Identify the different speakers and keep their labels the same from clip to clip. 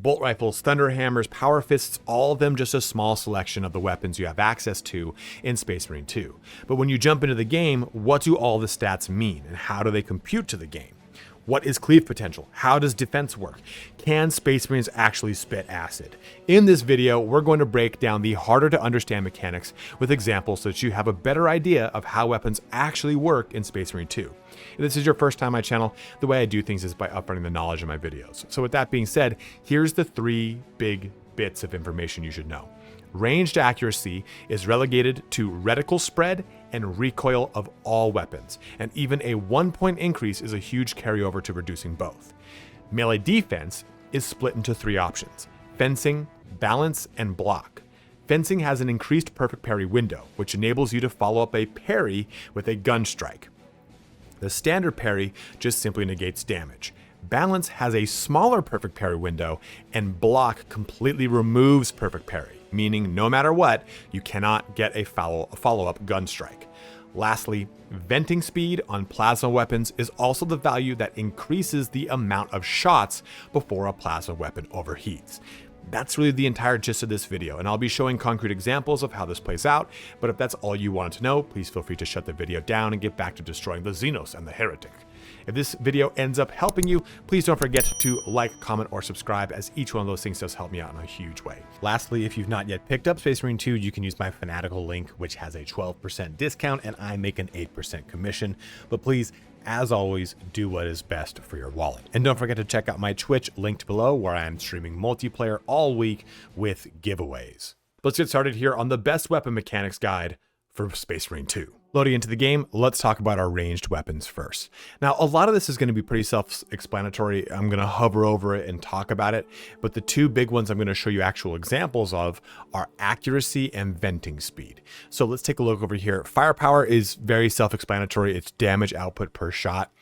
Speaker 1: bolt rifles, thunder hammers, power fists, all of them just a small selection of the weapons you have access to in Space Marine 2. But when you jump into the game, what do all the stats mean and how do they compute to the game? What is cleave potential? How does defense work? Can Space Marines actually spit acid? In this video, we're going to break down the harder to understand mechanics with examples so that you have a better idea of how weapons actually work in Space Marine 2. If this is your first time on my channel, the way I do things is by uploading the knowledge in my videos. So with that being said, here's the 3 big bits of information you should know. Ranged accuracy is relegated to reticle spread and recoil of all weapons, and even a 1-point increase is a huge carryover to reducing both. Melee defense is split into 3 options: fencing, balance, and block. Fencing has an increased perfect parry window, which enables you to follow up a parry with a gun strike. The standard parry just simply negates damage. Balance has a smaller perfect parry window, and block completely removes perfect parry, meaning no matter what, you cannot get a follow-up gun strike. Lastly, venting speed on plasma weapons is also the value that increases the amount of shots before a plasma weapon overheats. That's really the entire gist of this video, and I'll be showing concrete examples of how this plays out, but if that's all you wanted to know, please feel free to shut the video down and get back to destroying the Xenos and the Heretic. If this video ends up helping you, please don't forget to like, comment, or subscribe, as each one of those things does help me out in a huge way. Lastly, if you've not yet picked up Space Marine 2, you can use my Fanatical link, which has a 12% discount, and I make an 8% commission. But please, as always, do what is best for your wallet. And don't forget to check out my Twitch linked below, where I am streaming multiplayer all week with giveaways. Let's get started here on the best weapon mechanics guide for Space Marine 2. Loading into the game, let's talk about our ranged weapons first. Now, a lot of this is going to be pretty self-explanatory. I'm going to hover over it and talk about it, but the 2 big ones I'm going to show you actual examples of are accuracy and venting speed. So let's take a look over here. Firepower is very self-explanatory. It's damage output per shot.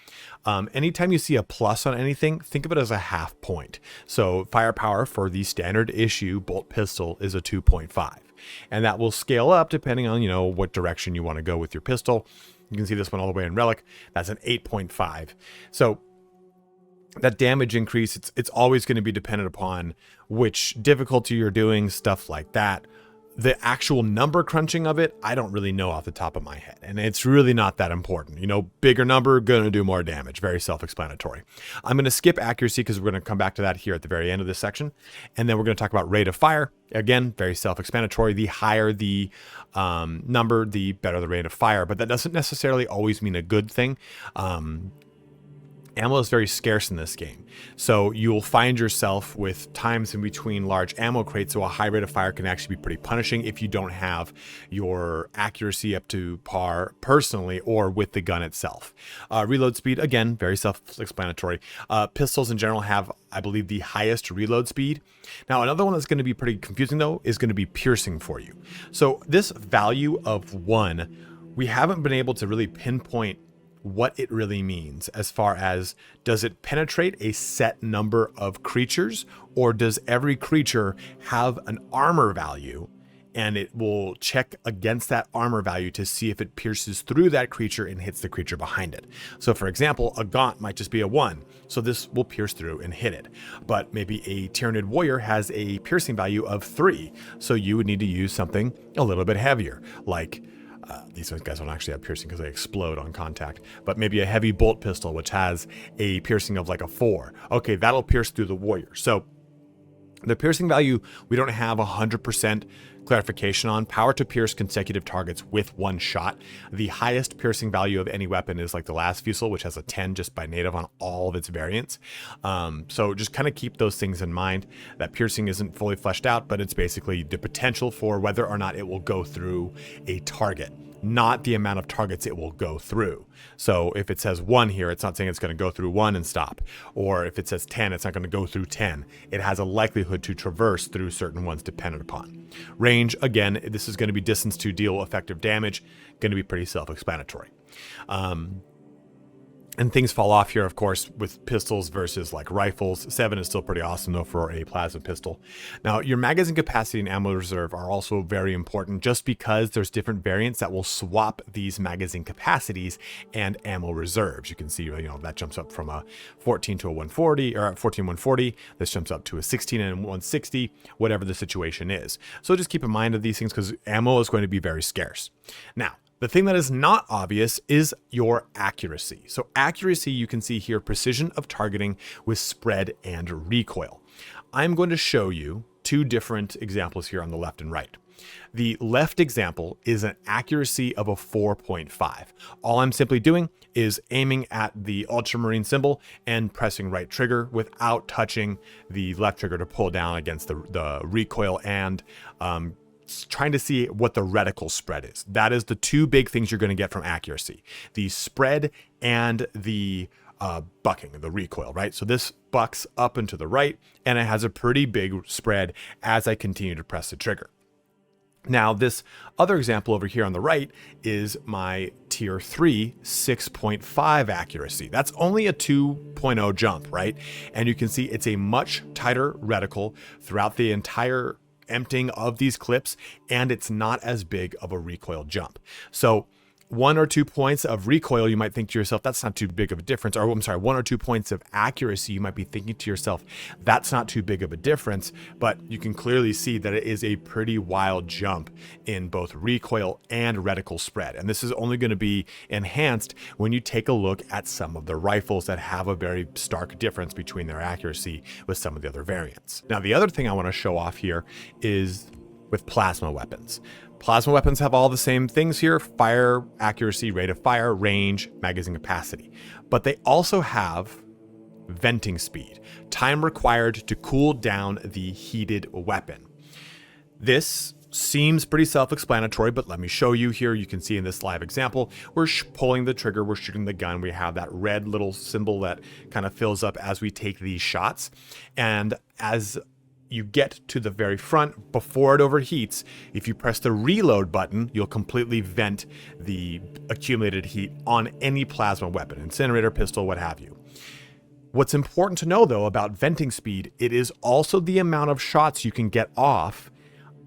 Speaker 1: Anytime you see a plus on anything, think of it as a half point. So firepower for the standard issue bolt pistol is a 2.5. And that will scale up depending on, what direction you want to go with your pistol. You can see this one all the way in Relic. That's an 8.5. So that damage increase, it's always going to be dependent upon which difficulty you're doing, stuff like that. The actual number crunching of it, I don't really know off the top of my head, and it's really not that important. Bigger number, gonna do more damage. Very self-explanatory. I'm gonna skip accuracy because we're gonna come back to that here at the very end of this section, and then we're gonna talk about rate of fire. Again, very self-explanatory. The higher the number, the better the rate of fire, but that doesn't necessarily always mean a good thing. Ammo is very scarce in this game, so you'll find yourself with times in between large ammo crates, so a high rate of fire can actually be pretty punishing if you don't have your accuracy up to par personally or with the gun itself. Reload speed, again, very self-explanatory. Pistols in general have, I believe, the highest reload speed. Now, another one that's going to be pretty confusing, though, is going to be piercing for you. So this value of 1, we haven't been able to really pinpoint what it really means, as far as, does it penetrate a set number of creatures, or does every creature have an armor value and it will check against that armor value to see if it pierces through that creature and hits the creature behind it. So for example, a Gaunt might just be a 1, so this will pierce through and hit it. But maybe a Tyranid Warrior has a piercing value of 3, so you would need to use something a little bit heavier, like these guys don't actually have piercing because they explode on contact, but maybe a heavy bolt pistol, which has a piercing of like a 4. Okay, that'll pierce through the warrior. So the piercing value, we don't have 100% clarification on. Power to pierce consecutive targets with 1 shot. The highest piercing value of any weapon is like the last Fusel, which has a 10 just by native on all of its variants. So just kind of keep those things in mind. That piercing isn't fully fleshed out, but it's basically the potential for whether or not it will go through a target, not the amount of targets it will go through. So if it says 1 here, it's not saying it's going to go through 1 and stop. Or if it says 10, it's not going to go through 10. It has a likelihood to traverse through certain ones dependent upon. Range, again, this is going to be distance to deal effective damage, going to be pretty self-explanatory. And things fall off here, of course, with pistols versus like rifles. 7 is still pretty awesome though for a plasma pistol. Now, your magazine capacity and ammo reserve are also very important just because there's different variants that will swap these magazine capacities and ammo reserves. You can see, that jumps up from a 14 to a 140 or 14 140. This jumps up to a 16 and 160, whatever the situation is. So just keep in mind of these things because ammo is going to be very scarce. Now, the thing that is not obvious is your accuracy. So accuracy, you can see here, precision of targeting with spread and recoil. I'm going to show you 2 different examples here on the left and right. The left example is an accuracy of a 4.5. All I'm simply doing is aiming at the ultramarine symbol and pressing right trigger without touching the left trigger to pull down against the recoil and trying to see what the reticle spread is. That is the 2 big things you're going to get from accuracy: the spread and the bucking, the recoil, right? So this bucks up and to the right, and it has a pretty big spread as I continue to press the trigger. Now, this other example over here on the right is my tier 3 6.5 accuracy. That's only a 2.0 jump, right? And you can see it's a much tighter reticle throughout the entire emptying of these clips, and it's not as big of a recoil jump. So 1 or 2 points of recoil, you might think to yourself, that's not too big of a difference. Or I'm sorry, 1 or 2 points of accuracy, you might be thinking to yourself, that's not too big of a difference. But you can clearly see that it is a pretty wild jump in both recoil and reticle spread. And this is only going to be enhanced when you take a look at some of the rifles that have a very stark difference between their accuracy with some of the other variants. Now, the other thing I want to show off here is with plasma weapons. Plasma weapons have all the same things here: fire accuracy, rate of fire, range, magazine capacity. But they also have venting speed, time required to cool down the heated weapon. This seems pretty self-explanatory, but let me show you here. You can see in this live example, we're pulling the trigger, we're shooting the gun. We have that red little symbol that kind of fills up as we take these shots. And as you get to the very front, before it overheats, if you press the reload button, you'll completely vent the accumulated heat on any plasma weapon, incinerator, pistol, what have you. What's important to know though about venting speed, it is also the amount of shots you can get off.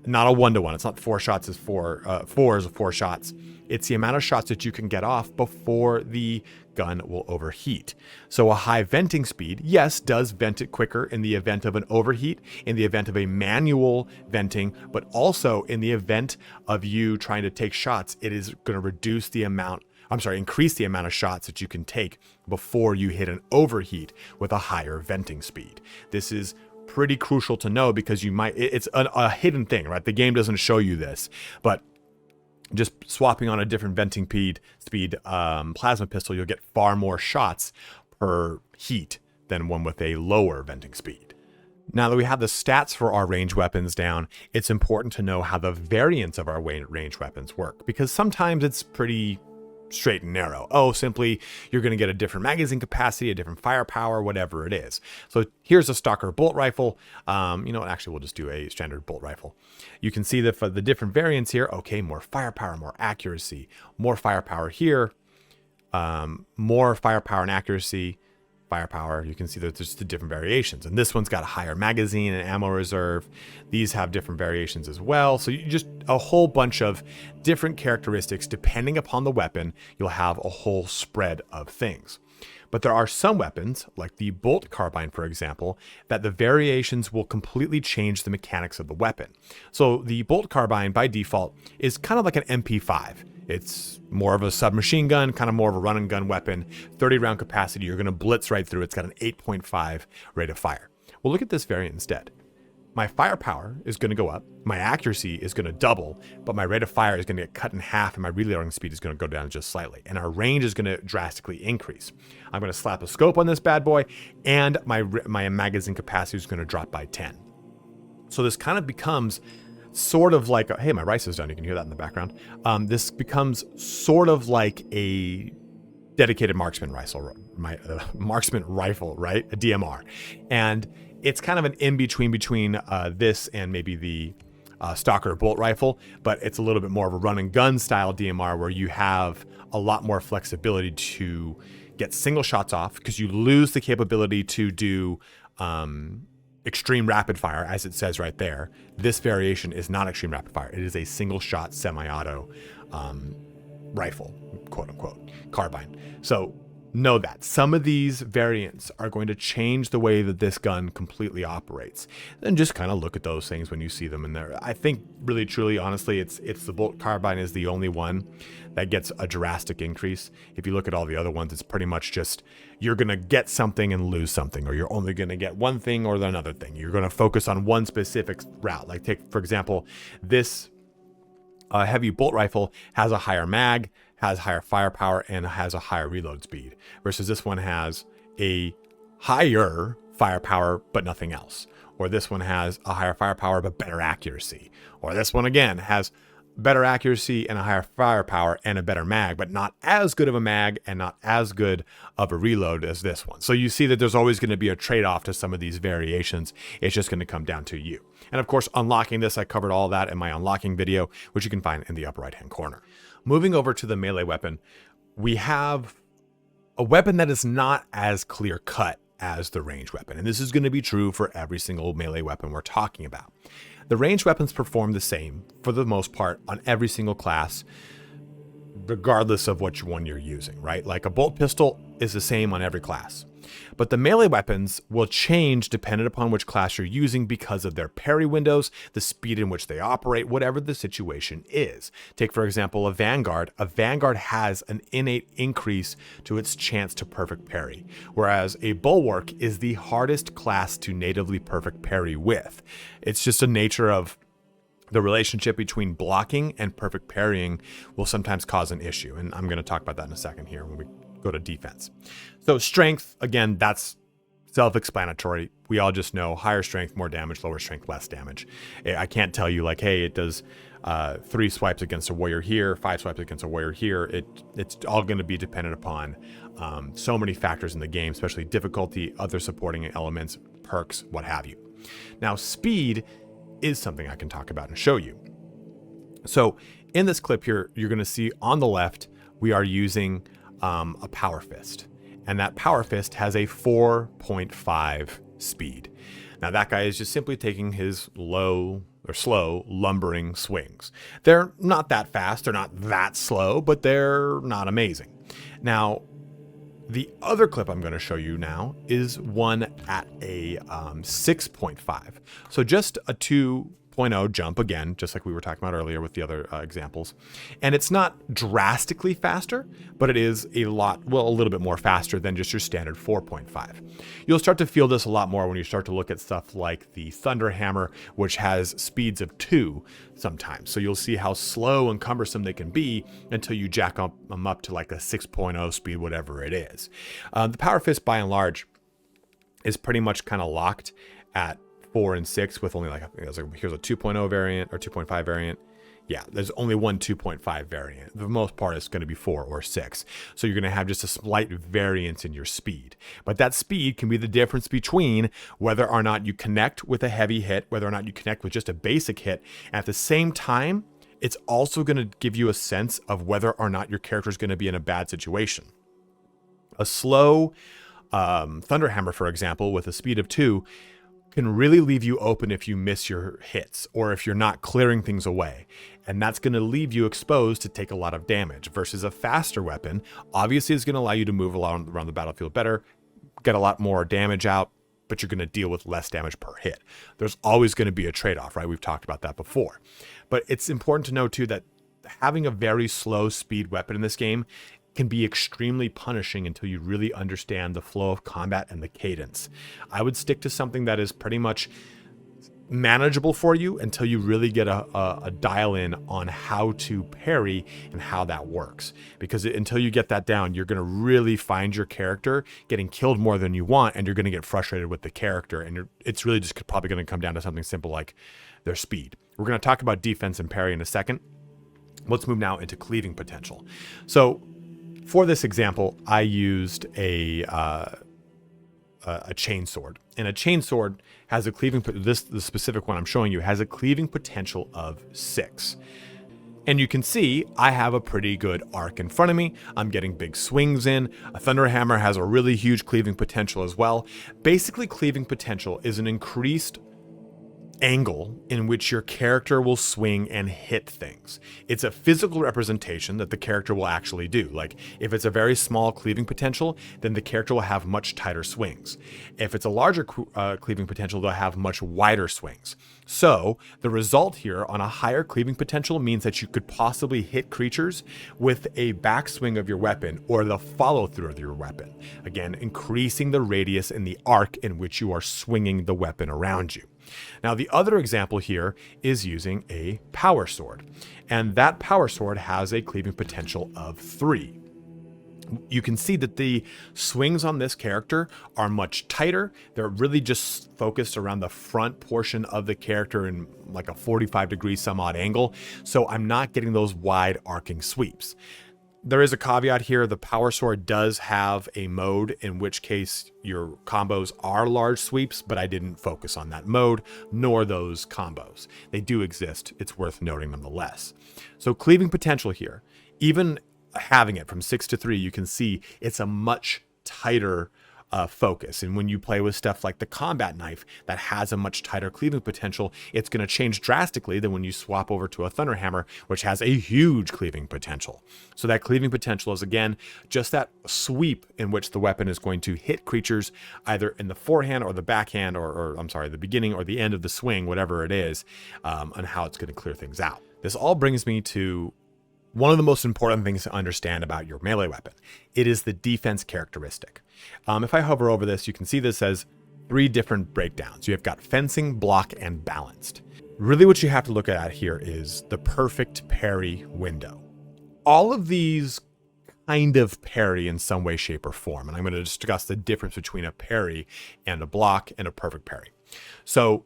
Speaker 1: Not a 1-to-1. It's not 4 shots is 4 shots. It's the amount of shots that you can get off before the gun will overheat. So a high venting speed, yes, does vent it quicker in the event of an overheat, in the event of a manual venting, but also in the event of you trying to take shots, it is going to increase the amount of shots that you can take before you hit an overheat with a higher venting speed. This is pretty crucial to know because it's a hidden thing, right? The game doesn't show you this, but just swapping on a different venting speed plasma pistol, you'll get far more shots per heat than one with a lower venting speed. Now that we have the stats for our range weapons down, it's important to know how the variants of our range weapons work, because sometimes it's pretty straight and narrow. Oh, simply you're going to get a different magazine capacity, a different firepower, whatever it is. So here's a stalker bolt rifle. Actually we'll just do a standard bolt rifle. You can see that for the different variants here, okay, more firepower, more accuracy, more firepower here, more firepower and accuracy, firepower. You can see that there's the different variations, and this one's got a higher magazine and ammo reserve. These have different variations as well. So you just a whole bunch of different characteristics depending upon the weapon. You'll have a whole spread of things. But there are some weapons, like the bolt carbine, for example, that the variations will completely change the mechanics of the weapon. So the bolt carbine by default is kind of like an MP5. It's more of a submachine gun, kind of more of a run and gun weapon, 30 round capacity. You're going to blitz right through. It's got an 8.5 rate of fire. Well, look at this variant instead. My firepower is going to go up, my accuracy is going to double, but my rate of fire is going to get cut in half, and my reloading speed is going to go down just slightly, and our range is going to drastically increase. I'm going to slap a scope on this bad boy, and my magazine capacity is going to drop by 10. So this kind of becomes sort of like, hey, my rice is done. You can hear that in the background. This becomes sort of like a dedicated marksman rifle, right? A DMR. And it's kind of an in-between between this and maybe the stalker bolt rifle, but it's a little bit more of a run and gun style DMR where you have a lot more flexibility to get single shots off because you lose the capability to do extreme rapid fire, as it says right there. This variation is not extreme rapid fire. It is a single shot semi-auto rifle, quote unquote, carbine. So know that some of these variants are going to change the way that this gun completely operates, and just kind of look at those things when you see them in there. I think really, truly, honestly, it's the bolt carbine is the only one that gets a drastic increase. If you look at all the other ones, it's pretty much just you're going to get something and lose something, or you're only going to get one thing or another thing. You're going to focus on one specific route. Like take, for example, this heavy bolt rifle has a higher mag, has higher firepower, and has a higher reload speed, versus this one has a higher firepower but nothing else. Or this one has a higher firepower but better accuracy. Or this one again has better accuracy and a higher firepower and a better mag, but not as good of a mag and not as good of a reload as this one. So you see that there's always going to be a trade-off to some of these variations. It's just going to come down to you. And of course, unlocking this, I covered all that in my unlocking video, which you can find in the upper right-hand corner. Moving over to the melee weapon, we have a weapon that is not as clear-cut as the range weapon. And this is going to be true for every single melee weapon we're talking about. The ranged weapons perform the same, for the most part, on every single class, regardless of which one you're using, right? Like a bolt pistol is the same on every class. But the melee weapons will change depending upon which class you're using because of their parry windows, the speed in which they operate, whatever the situation is. Take, for example, a Vanguard. A Vanguard has an innate increase to its chance to perfect parry, whereas a Bulwark is the hardest class to natively perfect parry with. It's just a nature of the relationship between blocking and perfect parrying will sometimes cause an issue. And I'm going to talk about that in a second here when we go to defense. So strength, again, that's self-explanatory. We all just know higher strength, more damage, lower strength, less damage. I can't tell you like, hey, it does 3 swipes against a warrior here, 5 swipes against a warrior here. It's all going to be dependent upon so many factors in the game, especially difficulty, other supporting elements, perks, what have you. Now, speed is something I can talk about and show you. So in this clip here, you're going to see on the left, we are using a power fist, and that power fist has a 4.5 speed. Now that guy is just simply taking his low or slow lumbering swings. They're not that fast, they're not that slow, but they're not amazing. Now, the other clip I'm going to show you now is one at a 6.5. So just a 2.0 jump again, just like we were talking about earlier with the other examples. And it's not drastically faster, but it is a little bit more faster than just your standard 4.5. You'll start to feel this a lot more when you start to look at stuff like the Thunder Hammer, which has speeds of 2 sometimes. So you'll see how slow and cumbersome they can be until you jack them up to like a 6.0 speed, whatever it is. The Power Fist, by and large, is pretty much kind of locked at 4 and 6 with only here's a 2.0 variant or 2.5 variant. Yeah, there's only one 2.5 variant. For the most part, it's going to be 4 or 6. So you're going to have just a slight variance in your speed. But that speed can be the difference between whether or not you connect with a heavy hit, whether or not you connect with just a basic hit. And at the same time, it's also going to give you a sense of whether or not your character is going to be in a bad situation. A slow Thunderhammer, for example, with a speed of 2, can really leave you open if you miss your hits or if you're not clearing things away. And that's going to leave you exposed to take a lot of damage, versus a faster weapon obviously is going to allow you to move around the battlefield better, get a lot more damage out, but you're going to deal with less damage per hit. There's always going to be a trade-off, right? We've talked about that before. But it's important to know too that having a very slow speed weapon in this game can be extremely punishing until you really understand the flow of combat and the cadence. I would stick to something that is pretty much manageable for you until you really get a dial in on how to parry and how that works. Because until you get that down, you're going to really find your character getting killed more than you want, and you're going to get frustrated with the character. And it's really just probably going to come down to something simple like their speed. We're going to talk about defense and parry in a second. Let's move now into cleaving potential. So for this example, I used a chainsword, and a chainsword has a cleaving. The specific one I'm showing you has a cleaving potential of 6. And you can see I have a pretty good arc in front of me. I'm getting big swings in. A Thunderhammer has a really huge cleaving potential as well. Basically, cleaving potential is an increased angle in which your character will swing and hit things. It's a physical representation that the character will actually do. Like if it's a very small cleaving potential, then the character will have much tighter swings. If it's a larger cleaving potential, they'll have much wider swings. So the result here on a higher cleaving potential means that you could possibly hit creatures with a backswing of your weapon or the follow through of your weapon. Again, increasing the radius and the arc in which you are swinging the weapon around you. Now, the other example here is using a power sword, and that power sword has a cleaving potential of 3. You can see that the swings on this character are much tighter. They're really just focused around the front portion of the character in like a 45-degree some odd angle, so I'm not getting those wide arcing sweeps. There is a caveat here. The power sword does have a mode in which case your combos are large sweeps, but I didn't focus on that mode nor those combos. They do exist. It's worth noting nonetheless. So cleaving potential here, even having it from 6 to 3, you can see it's a much tighter focus. And when you play with stuff like the combat knife that has a much tighter cleaving potential, it's going to change drastically than when you swap over to a Thunderhammer, which has a huge cleaving potential. So that cleaving potential is, again, just that sweep in which the weapon is going to hit creatures either in the forehand or the backhand, or I'm sorry, the beginning or the end of the swing, whatever it is, and how it's going to clear things out. This all brings me to one of the most important things to understand about your melee weapon. It is the defense characteristic. If I hover over this, you can see this as 3 different breakdowns. You have got fencing, block, and balanced. Really what you have to look at here is the perfect parry window. All of these kind of parry in some way, shape, or form, and I'm going to discuss the difference between a parry and a block and a perfect parry. So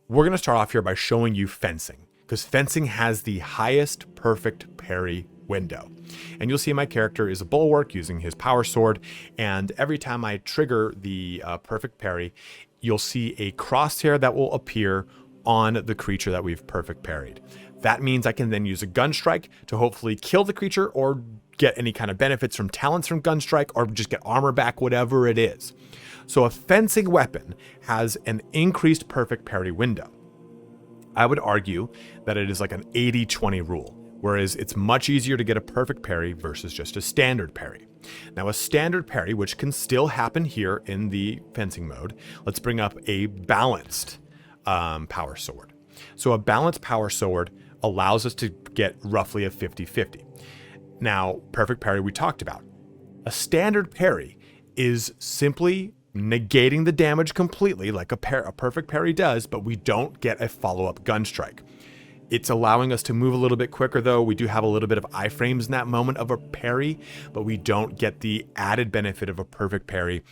Speaker 1: we're going to start off here by showing you fencing, because fencing has the highest perfect parry window. And you'll see my character is a bulwark using his power sword, and every time I trigger the perfect parry, you'll see a crosshair that will appear on the creature that we've perfect parried. That means I can then use a gun strike to hopefully kill the creature or get any kind of benefits from talents from gun strike or just get armor back, whatever it is. So a fencing weapon has an increased perfect parry window. I would argue that it is like an 80-20 rule, whereas it's much easier to get a perfect parry versus just a standard parry. Now, a standard parry, which can still happen here in the fencing mode, let's bring up a balanced power sword. So a balanced power sword allows us to get roughly a 50-50. Now, perfect parry we talked about. A standard parry is simply negating the damage completely like a perfect parry does, but we don't get a follow-up gun strike. It's allowing us to move a little bit quicker, though. We do have a little bit of iframes in that moment of a parry, but we don't get the added benefit of a perfect parry,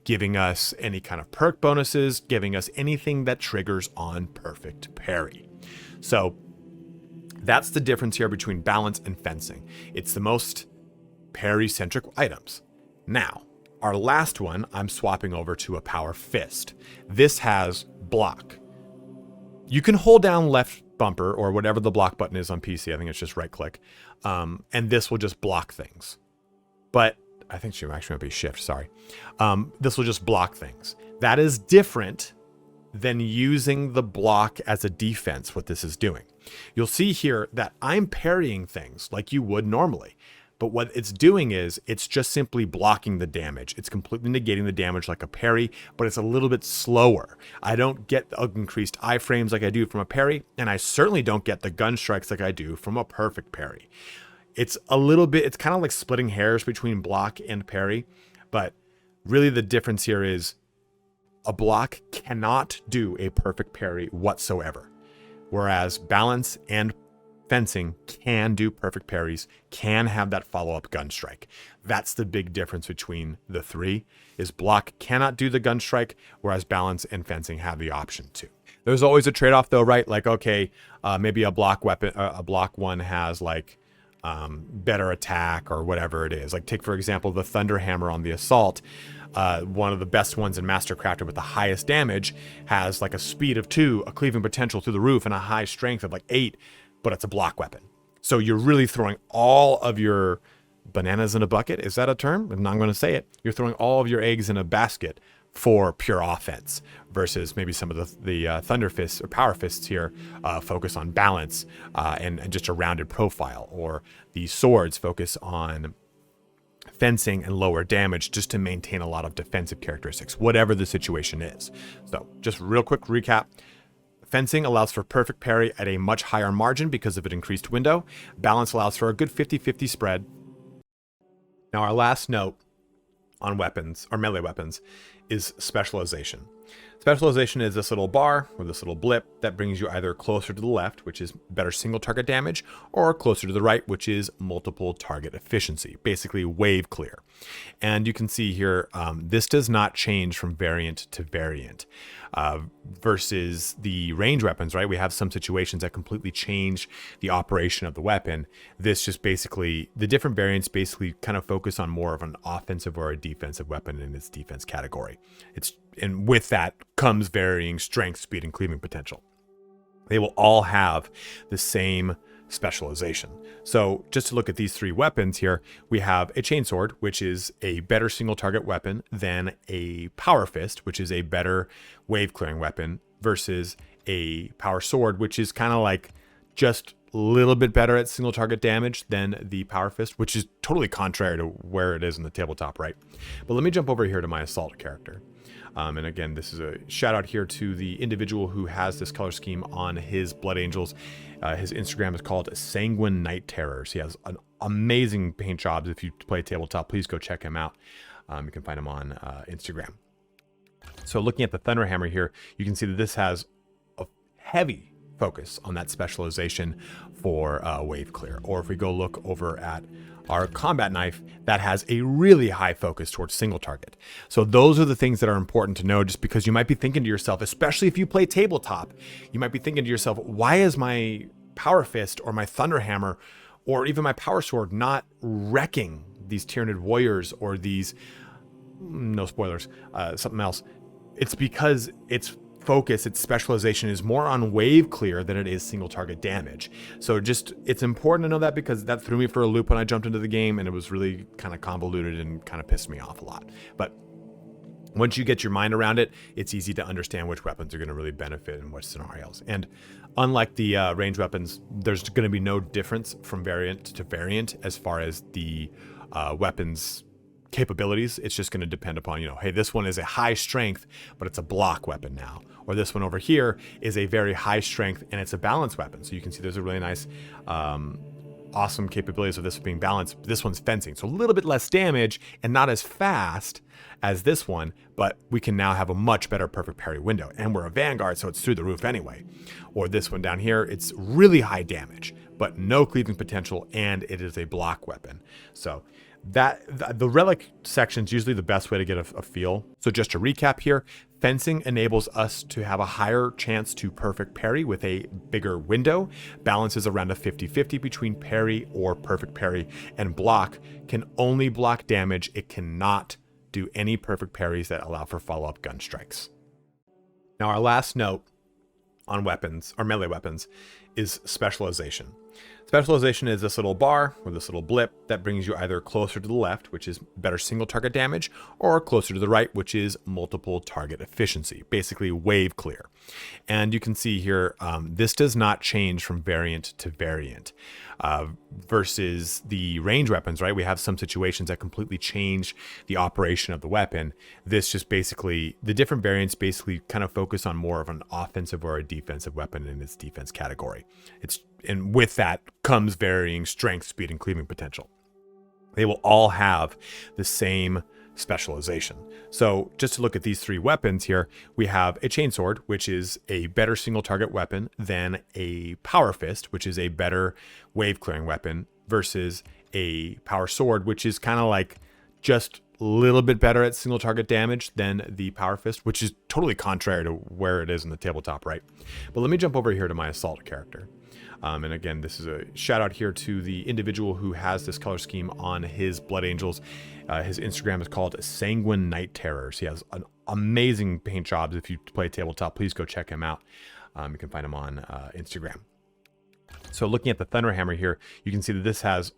Speaker 1: giving us any kind of perk bonuses, giving us anything that triggers on perfect parry. So that's the difference here between balance and fencing. It's the most parry-centric items. Now, our last one, I'm swapping over to a power fist. This has block. You can hold down left bumper or whatever the block button is on PC. I think it's just right click. And this will just block things. But I think she actually might be shift, sorry. This will just block things. That is different than using the block as a defense, what this is doing. You'll see here that I'm parrying things like you would normally. But what it's doing is it's just simply blocking the damage. It's completely negating the damage like a parry, but it's a little bit slower. I don't get the increased iframes like I do from a parry, and I certainly don't get the gun strikes like I do from a perfect parry. It's a little bit, it's kind of like splitting hairs between block and parry, but really the difference here is a block cannot do a perfect parry whatsoever, whereas balance and fencing can do perfect parries, can have that follow-up gun strike. That's the big difference between the three, is block cannot do the gun strike, whereas balance and fencing have the option to. There's always a trade-off though, right? Like, okay, maybe a block weapon, a block one has like better attack or whatever it is. Like take, for example, the Thunderhammer on the Assault. One of the best ones in Mastercrafted with the highest damage has like a speed of 2, a cleaving potential through the roof, and a high strength of like 8, but it's a block weapon. So you're really throwing all of your bananas in a bucket. Is that a term? I'm not going to say it. You're throwing all of your eggs in a basket for pure offense versus maybe some of the Thunder Fists or Power Fists here focus on balance and just a rounded profile, or the swords focus on fencing and lower damage just to maintain a lot of defensive characteristics, whatever the situation is. So just real quick recap. Fencing allows for perfect parry at a much higher margin because of an increased window. Balance allows for a good 50-50 spread. Now our last note on weapons, or melee weapons, is specialization. Specialization is this little bar or this little blip that brings you either closer to the left, which is better single target damage, or closer to the right, which is multiple target efficiency, basically wave clear. And you can see here, this does not change from variant to variant. Versus the range weapons, right? We have some situations that completely change the operation of the weapon. This just basically, the different variants basically kind of focus on more of an offensive or a defensive weapon in its defense category. And with that comes varying strength, speed, and cleaving potential. They will all have the same specialization. So just to look at these three weapons here, we have a chainsword, which is a better single target weapon than a power fist, which is a better wave clearing weapon, versus a power sword, which is kind of like just a little bit better at single target damage than the power fist, which is totally contrary to where it is in the tabletop, right? But let me jump over here to my assault character. And again, this is a shout out here to the individual who has this color scheme on his Blood Angels. His Instagram is called Sanguine Night Terrors. He has an amazing paint jobs. If you play tabletop, please go check him out. You can find him on Instagram. So looking at the Thunderhammer here, you can see that this has a heavy focus on that specialization for wave clear. Or if we go look over at our combat knife, that has a really high focus towards single target. So those are the things that are important to know, just because you might be thinking to yourself, especially if you play tabletop, you might be thinking to yourself, why is my power fist or my Thunderhammer or even my power sword not wrecking these Tyranid warriors or these, no spoilers, something else? It's because its focus, its specialization is more on wave clear than it is single target damage. So just, it's important to know that, because that threw me for a loop when I jumped into the game, and it was really kind of convoluted and kind of pissed me off a lot. But once you get your mind around it, it's easy to understand which weapons are going to really benefit in which scenarios. And unlike the range weapons, there's going to be no difference from variant to variant as far as the weapons capabilities. It's just going to depend upon, hey, this one is a high strength, but it's a block weapon now. Or this one over here is a very high strength and it's a balance weapon. So you can see there's a really nice, awesome capabilities of this being balanced. This one's fencing, so a little bit less damage and not as fast as this one, but we can now have a much better perfect parry window. And we're a Vanguard, so it's through the roof anyway. Or this one down here, it's really high damage, but no cleaving potential, and it is a block weapon. So the relic section is usually the best way to get a feel. So just to recap here, fencing enables us to have a higher chance to perfect parry with a bigger window. Balance is around a 50-50 between parry or perfect parry, and block can only block damage. It cannot do any perfect parries that allow for follow-up gun strikes. Now our last note on weapons, or melee weapons, is specialization. Specialization is this little bar or this little blip that brings you either closer to the left, which is better single target damage, or closer to the right, which is multiple target efficiency, basically wave clear. And you can see here, this does not change from variant to variant. Versus the range weapons, right? We have some situations that completely change the operation of the weapon. This just basically, the different variants basically kind of focus on more of an offensive or a defensive weapon in its defense category. And with that comes varying strength, speed, and cleaving potential. They will all have the same specialization. So just to look at these three weapons here, we have a chainsword, which is a better single target weapon than a power fist, which is a better wave clearing weapon, versus a power sword, which is kind of like just a little bit better at single target damage than the power fist, which is totally contrary to where it is in the tabletop, right? But let me jump over here to my assault character. And again, this is a shout out here to the individual who has this color scheme on his Blood Angels. His Instagram is called Sanguine Night Terrors. He has an amazing paint jobs. If you play tabletop, please go check him out. You can find him on Instagram. So looking at the Thunderhammer here, you can see that this has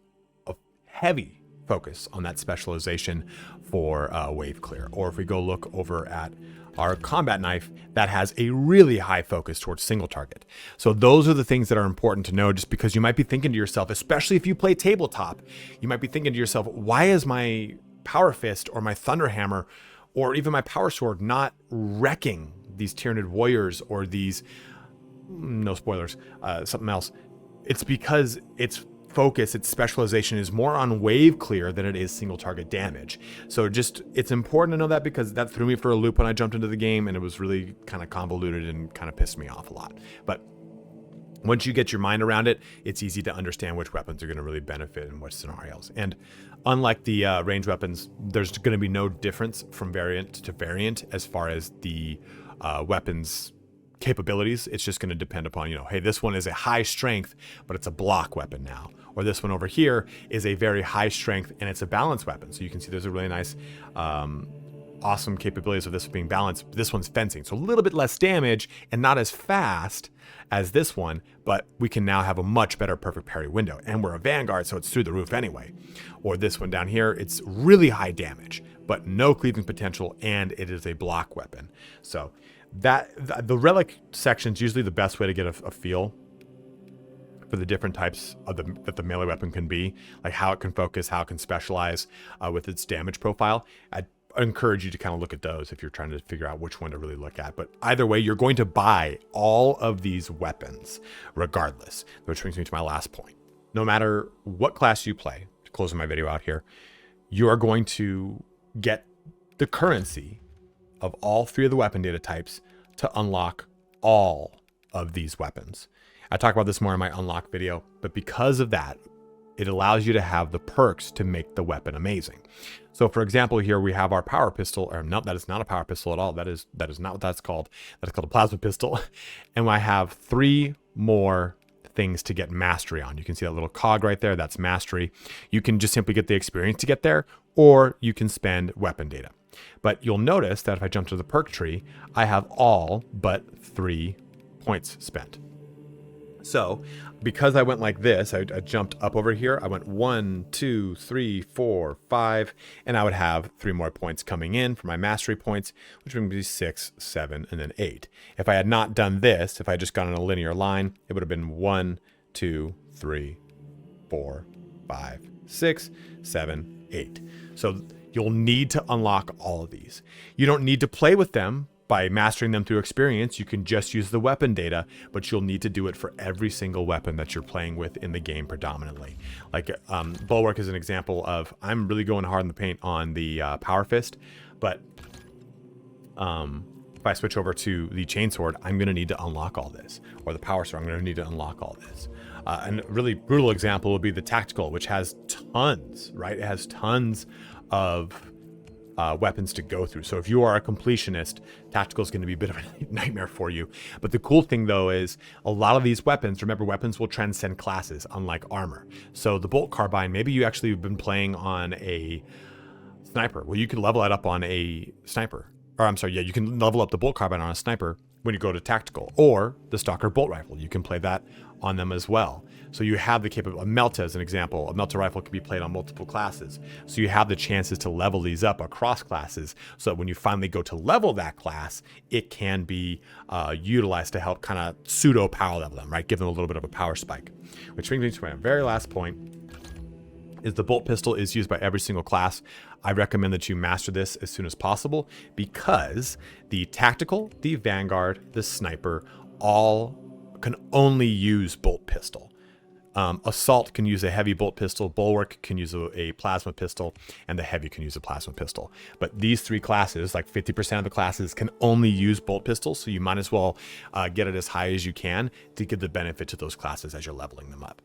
Speaker 1: a heavy focus on that specialization for wave clear. Or if we go look over at our combat knife, that has a really high focus towards single target. So those are the things that are important to know, just because you might be thinking to yourself, especially if you play tabletop, you might be thinking to yourself, why is my Power Fist or my Thunderhammer or even my Power Sword not wrecking these Tyranid warriors or these, no spoilers, something else? It's because its focus, its specialization is more on wave clear than it is single target damage. So just, it's important to know that, because that threw me for a loop when I jumped into the game, and it was really kind of convoluted and kind of pissed me off a lot. But once you get your mind around it, it's easy to understand which weapons are going to really benefit in which scenarios. And unlike the range weapons, there's going to be no difference from variant to variant as far as the weapons capabilities. It's just going to depend upon, you know, hey, this one is a high strength, but it's a block weapon now. Or this one over here is a very high strength and it's a balance weapon. So you can see there's a really nice, awesome capabilities of this being balanced. This one's fencing, so a little bit less damage and not as fast as this one, but we can now have a much better perfect parry window. And we're a Vanguard, so it's through the roof anyway. Or this one down here, it's really high damage, but no cleaving potential, and it is a block weapon. So the relic section is usually the best way to get a feel for the different types of that the melee weapon can be, like how it can focus, how it can specialize with its damage profile. I encourage you to kind of look at those if you're trying to figure out which one to really look at. But either way, you're going to buy all of these weapons regardless, which brings me to my last point. No matter what class you play, closing my video out here, you are going to get the currency of all three of the weapon data types to unlock all of these weapons. I talk about this more in my unlock video, but because of that, it allows you to have the perks to make the weapon amazing. So for example, here we have our power pistol, or no, that is not a power pistol at all. That is not what that's called. That's called a plasma pistol. And I have 3 more things to get mastery on. You can see that little cog right there. That's mastery. You can just simply get the experience to get there, or you can spend weapon data. But you'll notice that if I jump to the perk tree, I have all but 3 points spent. So because I went like this, I jumped up over here. I went 1, 2, 3, 4, 5, and I would have 3 more points coming in for my mastery points, which would be 6, 7, and then 8. If I had not done this, if I had just gone in a linear line, it would have been 1, 2, 3, 4, 5, 6, 7, 8. So you'll need to unlock all of these. You don't need to play with them by mastering them through experience. You can just use the weapon data, but you'll need to do it for every single weapon that you're playing with in the game predominantly. Like Bulwark is an example of, I'm really going hard in the paint on the Power Fist, but if I switch over to the Chainsword, I'm going to need to unlock all this. Or the Power Sword, I'm going to need to unlock all this. And a really brutal example would be the Tactical, which has tons, right? It has tons of weapons to go through. So if you are a completionist, Tactical is going to be a bit of a nightmare for you. But the cool thing though is a lot of these weapons, remember, weapons will transcend classes, unlike armor. So the bolt carbine, maybe you actually have been playing on a sniper. Well, you can level that up on a sniper. Or I'm sorry, yeah, you can level up the bolt carbine on a sniper when you go to Tactical. Or the Stalker bolt rifle, you can play that on them as well. So you have the capability. A Melta as an example. A Melta rifle can be played on multiple classes. So you have the chances to level these up across classes. So that when you finally go to level that class, it can be utilized to help kind of pseudo power level them, right? Give them a little bit of a power spike. Which brings me to my very last point, is the bolt pistol is used by every single class. I recommend that you master this as soon as possible, because the Tactical, the Vanguard, the Sniper, all can only use bolt pistol. Assault can use a heavy bolt pistol, Bulwark can use a plasma pistol, and the heavy can use a plasma pistol. But these 3 classes, like 50% of the classes, can only use bolt pistols, so you might as well get it as high as you can to give the benefit to those classes as you're leveling them up.